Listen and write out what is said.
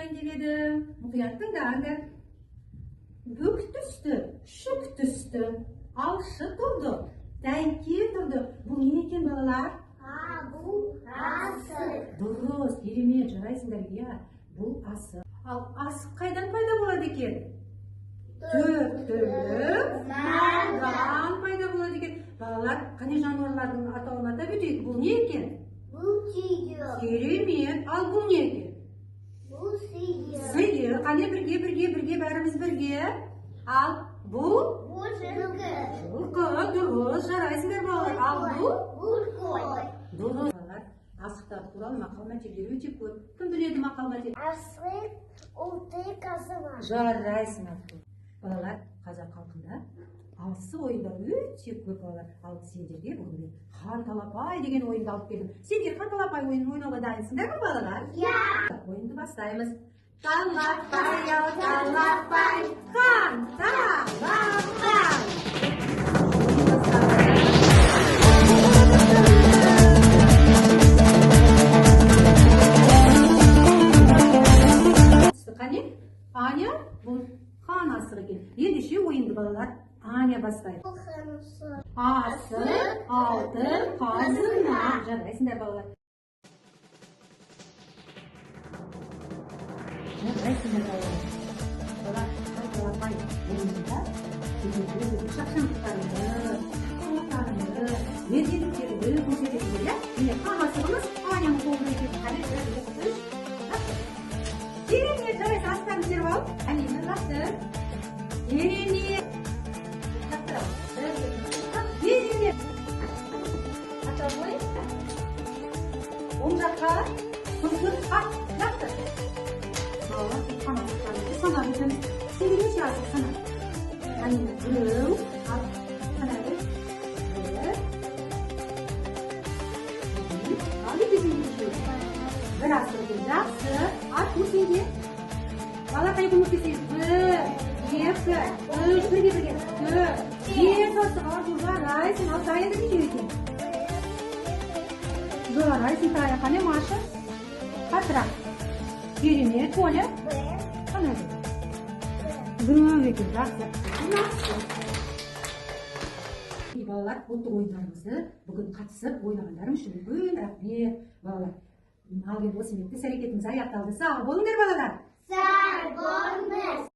айтайын деп едім. Мұқият тыңдаңдар. Бүк түсті, шүк түсті, алшы тұрды, тәңке тұрды. Бұл не екен, балалар? Бұл асық. Дұрыс, керемет, жарайсыңдар. Иә, бұл асық. Ал асық қайдан пайда болады екен? Төрттілік мардан пайда болады екен. Балалар, қане жануарлардың атауын атап өтейік. Бұл не екен? Бұл түйе. Керемет. Ал бұл не екен? Бұл сиыр. Сиыр. Қане бірге, бәріміз бірге. Ал бұл? Бұл жылқы. Жылқы. Дұрыс, жарайсыңдар балалар. Ал бұл? Бұл қой. Дұрыс. Балалар, асықтар туралы мақал-мәтелдер өте көп. Кім біледі мақал-мәтел? Асық ұлты қазыма. Жарайсың атты. Балалар, қазақ халқында алсы ойындар өте көп балалар. Ал сендерге бүгін хан талапай деген ойынды алып келдім. Сендер хан талапай ойынын ойнауға дайынсыңдар ма балалар? Иә. Ойынды бастаймыз. Талапай, ау талапай, хан талапай. Қане? Аня, бұл хан асығы екен. Ендеше ойынды балалар Аня бастайды. Асық, алтын, қазына. Жарайсыңдар балалар. Жарайсыңдар балалар. Балалар, талапай ойынында шапшаңдықтарыңды, қылықтарыңды, мерекеліктеріңді көрсетесіңдер, иә? Міне хан асығымыз Аняның қолында екен. Керемет, жарайсың, астарын теріп алып, Алина жақсы. Керемет. Керемет. Аталмай. Оң жаққа. Күрсін. Жақсы. Балалар, қан асықтарыңды санап өтеміз. Сен неше асық сана? Алина, біреу. Ал, санады. Бір. Ал, бір асық екен. Жақсы. Ат өсенге. Бала қай күн өтесіз? Бір, екі, үш, бірге. Төрт, бес асық. Жарайсың. Ал таяды не екен? Жарайсың тая. Қане Маша? Қатырақ. Керемет. Поля? Қанады? Біреу екен. Жақсы. Балалар, ұлттық ойындарымызды бүгін қатысып ойнағандарың үшін үлкен рахмет. Балалар, ал енді осы сәтте іс-әрекетіміз аяқталды. Сау болыңдар балалар. Сау болыңыз.